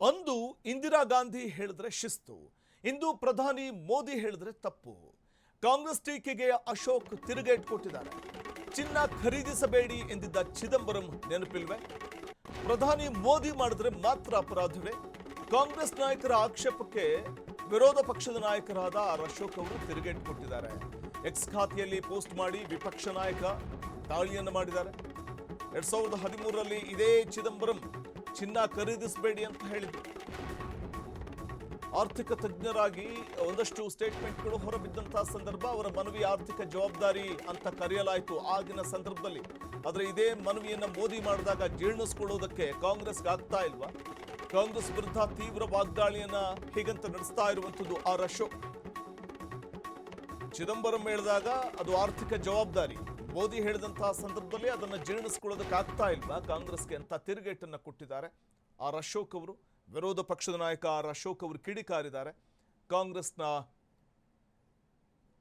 ಅಂದು ಇಂದಿರಾ ಗಾಂಧಿ ಹೇಳಿದ್ರೆ ಶಿಸ್ತು, ಇಂದು ಪ್ರಧಾನಿ ಮೋದಿ ಹೇಳಿದ್ರೆ ತಪ್ಪು. ಕಾಂಗ್ರೆಸ್ ಟೀಕೆಗೆ ಅಶೋಕ್ ತಿರುಗೇಟ್ ಕೊಟ್ಟಿದ್ದಾರೆ. ಚಿನ್ನ ಖರೀದಿಸಬೇಡಿ ಎಂದಿದ್ದ ಚಿದಂಬರಂ ನೆನಪಿಲ್ವೇ? ಪ್ರಧಾನಿ ಮೋದಿ ಮಾಡಿದ್ರೆ ಮಾತ್ರ ಅಪರಾಧವೇ? ಕಾಂಗ್ರೆಸ್ ನಾಯಕರ ಆಕ್ಷೇಪಕ್ಕೆ ವಿರೋಧ ಪಕ್ಷದ ನಾಯಕರಾದ ಅಶೋಕ್ ಅವರು ತಿರುಗೇಟ್ ಕೊಟ್ಟಿದ್ದಾರೆ. ಎಕ್ಸ್ ಖಾತೆಯಲ್ಲಿ ಪೋಸ್ಟ್ ಮಾಡಿ ವಿಪಕ್ಷ ನಾಯಕ ದಾಳಿಯನ್ನು ಮಾಡಿದ್ದಾರೆ. 2013ರಲ್ಲಿ ಇದೇ ಚಿದಂಬರಂ ಚಿನ್ನ ಖರೀದಿಸಬೇಡಿ ಅಂತ ಹೇಳಿದ್ರು. ಆರ್ಥಿಕ ತಜ್ಞರಾಗಿ ಒಂದಷ್ಟು ಸ್ಟೇಟ್ಮೆಂಟ್ಗಳು ಹೊರಬಿದ್ದಂತಹ ಸಂದರ್ಭ ಅವರ ಮನವಿ ಆರ್ಥಿಕ ಜವಾಬ್ದಾರಿ ಅಂತ ಕರೆಯಲಾಯಿತು ಆಗಿನ ಸಂದರ್ಭದಲ್ಲಿ. ಆದರೆ ಇದೇ ಮನವಿಯನ್ನ ಮೋದಿ ಮಾಡಿದಾಗ ಜೀರ್ಣಿಸಿಕೊಳ್ಳೋದಕ್ಕೆ ಕಾಂಗ್ರೆಸ್ಗೆ ಆಗ್ತಾ ಇಲ್ವಾ? ಕಾಂಗ್ರೆಸ್ ವಿರುದ್ಧ ತೀವ್ರ ವಾಗ್ದಾಳಿಯನ್ನ ಹೀಗಂತ ನಡೆಸ್ತಾ ಇರುವಂತದ್ದು ಅಶೋಕ್. ಚಿದಂಬರಂ ಹೇಳಿದಾಗ ಅದು ಆರ್ಥಿಕ ಜವಾಬ್ದಾರಿ, ಮೋದಿ ಹೇಳಿದಂತಹ ಸಂದರ್ಭದಲ್ಲಿ ಅದನ್ನು ಜೀರ್ಣಿಸಿಕೊಳ್ಳೋದಕ್ಕೆ ಆಗ್ತಾ ಇಲ್ವಾ ಕಾಂಗ್ರೆಸ್ಗೆ ಅಂತ ತಿರುಗೇಟನ್ನ ಕೊಟ್ಟಿದ್ದಾರೆ ಅಶೋಕ್ ಅವರು. ವಿರೋಧ ಪಕ್ಷದ ನಾಯಕ ಅಶೋಕ್ ಅವರು ಕಿಡಿಕಾರಿದ್ದಾರೆ. ಕಾಂಗ್ರೆಸ್ನ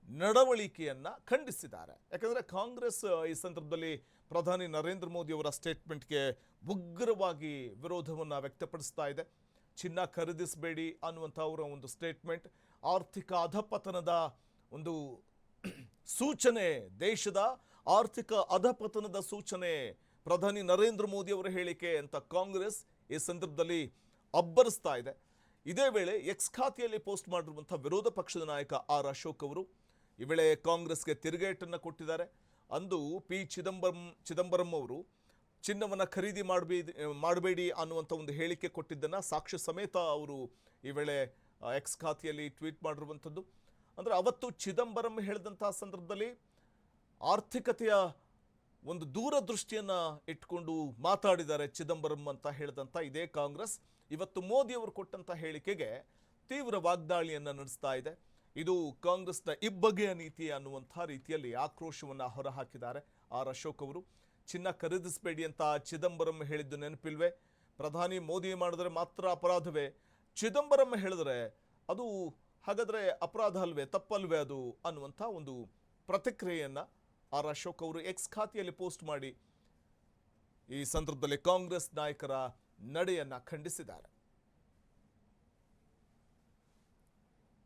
ನಡವಳಿಕೆಯನ್ನ ಖಂಡಿಸಿದ್ದಾರೆ. ಯಾಕಂದ್ರೆ ಕಾಂಗ್ರೆಸ್ ಈ ಸಂದರ್ಭದಲ್ಲಿ ಪ್ರಧಾನಿ ನರೇಂದ್ರ ಮೋದಿ ಅವರ ಸ್ಟೇಟ್ಮೆಂಟ್ಗೆ ಉಗ್ರವಾಗಿ ವಿರೋಧವನ್ನ ವ್ಯಕ್ತಪಡಿಸ್ತಾ ಇದೆ. ಚಿನ್ನ ಖರೀದಿಸಬೇಡಿ ಅನ್ನುವಂಥ ಅವರ ಒಂದು ಸ್ಟೇಟ್ಮೆಂಟ್ ಆರ್ಥಿಕ ಅಧಪತನದ ಒಂದು ಸೂಚನೆ, ದೇಶದ ಆರ್ಥಿಕ ಅಧಪತನದ ಸೂಚನೆ ಪ್ರಧಾನಿ ನರೇಂದ್ರ ಮೋದಿ ಅವರ ಹೇಳಿಕೆ ಅಂತ ಕಾಂಗ್ರೆಸ್ ಈ ಸಂದರ್ಭದಲ್ಲಿ ಅಬ್ಬರಿಸ್ತಾ ಇದೆ. ಇದೇ ವೇಳೆ ಎಕ್ಸ್ ಖಾತೆಯಲ್ಲಿ ಪೋಸ್ಟ್ ಮಾಡಿರುವಂಥ ವಿರೋಧ ಪಕ್ಷದ ನಾಯಕ ಅಶೋಕ್ ಅವರು ಈ ವೇಳೆ ಕಾಂಗ್ರೆಸ್ಗೆ ತಿರುಗೇಟನ್ನು ಕೊಟ್ಟಿದ್ದಾರೆ. ಅಂದು ಚಿದಂಬರಂ ಅವರು ಚಿನ್ನವನ್ನು ಖರೀದಿ ಮಾಡಬೇಡಿ ಅನ್ನುವಂಥ ಒಂದು ಹೇಳಿಕೆ ಕೊಟ್ಟಿದ್ದನ್ನು ಸಾಕ್ಷ್ಯ ಸಮೇತ ಅವರು ಈ ವೇಳೆ ಎಕ್ಸ್ ಖಾತೆಯಲ್ಲಿ ಟ್ವೀಟ್ ಮಾಡಿರುವಂಥದ್ದು. ಅಂದರೆ ಅವತ್ತು ಚಿದಂಬರಂ ಹೇಳಿದಂತಹ ಸಂದರ್ಭದಲ್ಲಿ ಆರ್ಥಿಕತೆಯ ಒಂದು ದೂರದೃಷ್ಟಿಯನ್ನು ಇಟ್ಕೊಂಡು ಮಾತಾಡಿದ್ದಾರೆ ಚಿದಂಬರಂ ಅಂತ ಹೇಳಿದಂಥ ಇದೇ ಕಾಂಗ್ರೆಸ್ ಇವತ್ತು ಮೋದಿ ಅವರು ಕೊಟ್ಟಂಥ ಹೇಳಿಕೆಗೆ ತೀವ್ರ ವಾಗ್ದಾಳಿಯನ್ನು ನಡೆಸ್ತಾ ಇದೆ. ಇದು ಕಾಂಗ್ರೆಸ್ನ ಇಬ್ಬಗೆಯ ನೀತಿ ಅನ್ನುವಂಥ ರೀತಿಯಲ್ಲಿ ಆಕ್ರೋಶವನ್ನು ಹೊರಹಾಕಿದ್ದಾರೆ ಅಶೋಕ್ ಅವರು. ಚಿನ್ನ ಖರೀದಿಸಬೇಡಿ ಅಂತ ಚಿದಂಬರಂ ಹೇಳಿದ್ದು ನೆನಪಿಲ್ವೇ? ಪ್ರಧಾನಿ ಮೋದಿ ಮಾಡಿದ್ರೆ ಮಾತ್ರ ಅಪರಾಧವೇ? ಚಿದಂಬರಂ ಹೇಳಿದ್ರೆ ಅದು ಹಾಗಾದರೆ ಅಪರಾಧ ಅಲ್ವೇ, ತಪ್ಪಲ್ವೇ ಅದು ಅನ್ನುವಂಥ ಒಂದು ಪ್ರತಿಕ್ರಿಯೆಯನ್ನು ಅಶೋಕ್ ಅವರು ಎಕ್ಸ್ ಖಾತೆಯಲ್ಲಿ ಪೋಸ್ಟ್ ಮಾಡಿ ಈ ಸಂದರ್ಭದಲ್ಲಿ ಕಾಂಗ್ರೆಸ್ ನಾಯಕರ ನಡೆಯನ್ನು ಖಂಡಿಸಿದ್ದಾರೆ.